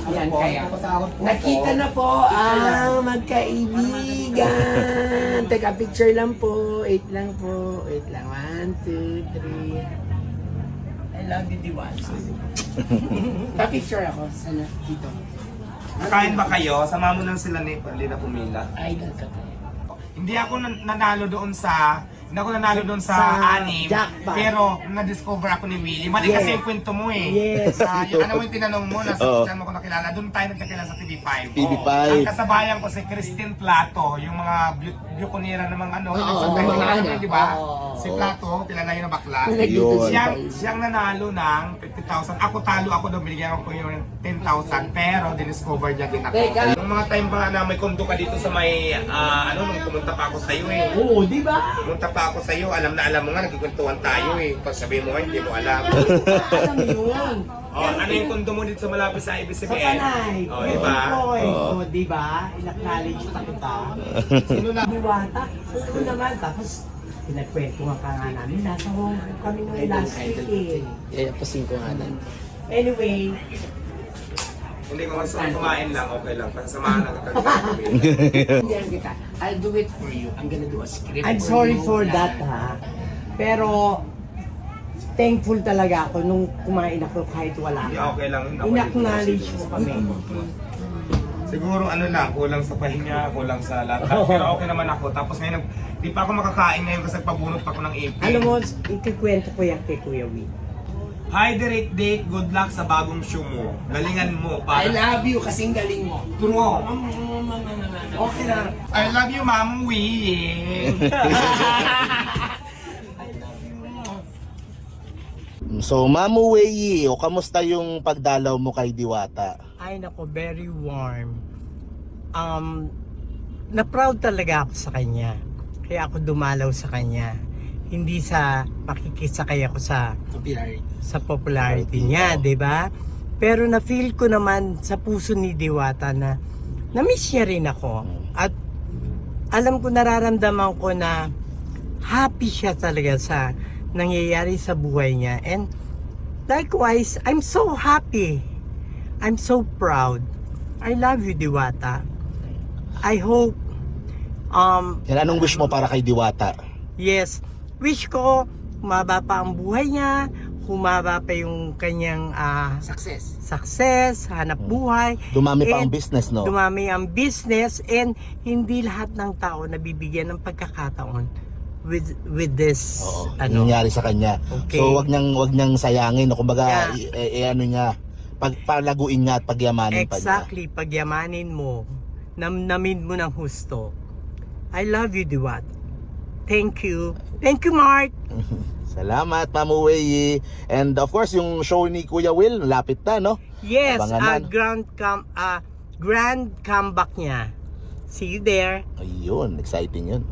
Yan kaya. Nakita na po ang magkaibigan. Teka, picture lang po. Wait lang po. Wait lang. 1, 2, 3. I love you, Diwata. Pa-picture ako. Sana, dito. Kain ba kayo? Sama mo lang sila ni Lina Pumila. Idol ka po. Hindi ako nanalo doon sa Sa anim, jackpot. pero na-discover ako ni Willie. Mali kasi yung kwento mo eh. Yes. Yung ano mo yung tinanong mo, nasa mo ko nakilala, doon tayo nagkakilala sa TV5. TV5. Ang kasabayan ko si Christine Plato, yung mga bukonera ng mga ano, di ba? Si Plato, kilala yun na bakla. Yun. Siyang nanalo ng 50,000. Ako talo ako doon, binigyan ko yung 10,000, pero diniscover niya din ako. Yung mga time ba na may kondo ka dito sa may, nung pumunta pa ako sa iyo eh. Oo, di ba? Pumunta pa ako sa iyo, alam mo nga, nagkikwentuhan tayo eh. Pag sabihin mo nga, hindi mo alam. Alam mo yun. Ano yung kondo mo dito sa malapit sa IBCBN? Sa Panay. Di ba? Oo, di ba? Inacknowledge pa kita. Sino lang? Diwata. Oo naman. Tapos, pinagkwentuhan ka nga namin. Nasa Hong Kong kami nung last week eh. Yayapasin ko nga lang. Anyway, Hindi ko gusto kumain lang, okay lang. Pasamahan lang kita. hindi kita. I'll do it for you. I'm gonna do a script I'm sorry for that ha. Pero thankful talaga ako nung kumain ako kahit wala Hindi, ka. okay lang. In-acknowledge mo kami. Siguro kulang sa pahinga, kulang sa lahat. Pero okay naman ako. Tapos ngayon, di pa ako makakain ngayon kasi pabunot pa ako ng AP. Alam mo, ikikwento ko yan kay Kuya Will. Hi, Direct Date. Good luck sa bagong show mo. Galingan mo. I love you kasing galing mo. True. Okay na. I love you, Ma'am Wee. So, Mamu Wei, o kamusta yung pagdalaw mo kay Diwata? Ay nako, very warm. Na-proud talaga ako sa kanya. Kaya ako dumalaw sa kanya. Hindi sa pakikisakay ako sa popularity niya, 'di ba? Pero na-feel ko naman sa puso ni Diwata na na-miss niya rin ako. At alam ko, nararamdaman ko na happy siya talaga sa nangyayari sa buhay niya. And likewise, I'm so happy. I'm so proud. I love you, Diwata. I hope Yan, anong wish mo para kay Diwata? yes, wish ko humaba pa ang buhay niya, humaba pa yung kanyang success, hanap buhay. Dumami pa and ang business, no? Dumami ang business, and hindi lahat ng tao nabibigyan ng pagkakataon with this Nangyari sa kanya. Okay. So, wag niyang sayangin, no? Kumbaga, Yeah. ano niya, palaguin niya at pagyamanin pa niya. Exactly, pagyamanin mo, namin mo ng husto. I love you, Diwat. Thank you. Thank you, Mark. Salamat, Mamu Wei. And of course, yung show ni Kuya Will, lapit na, no? Yes, Abangan grand comeback niya. See you there. Ayun, exciting yun.